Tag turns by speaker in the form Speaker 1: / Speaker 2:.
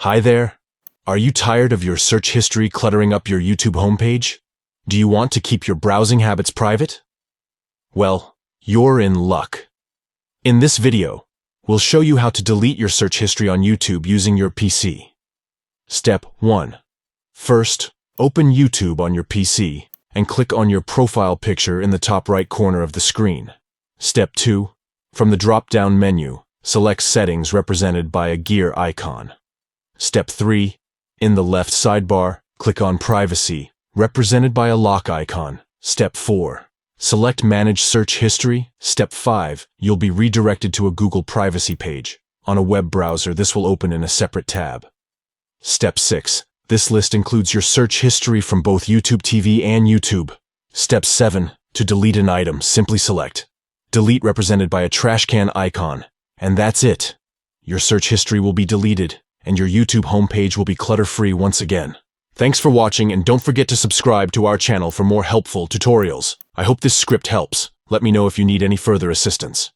Speaker 1: Hi there. Are you tired of your search history cluttering up your YouTube homepage? Do you want to keep your browsing habits private? Well, you're in luck. In this video, we'll show you how to delete your search history on YouTube using your PC. Step 1. First, open YouTube on your PC and click on your profile picture in the top right corner of the screen. Step 2. From the drop-down menu, select Settings represented by a gear icon. Step 3. In the left sidebar, click on Privacy, represented by a lock icon. Step 4. Select Manage Search History. Step 5. You'll be redirected to a Google privacy page. On a web browser, this will open in a separate tab. Step 6. This list includes your search history from both YouTube TV and YouTube. Step 7. To delete an item, simply select Delete represented by a trash can icon. And that's it. Your search history will be deleted, and your YouTube homepage will be clutter-free once again. Thanks for watching, and don't forget to subscribe to our channel for more helpful tutorials. I hope this script helps. Let me know if you need any further assistance.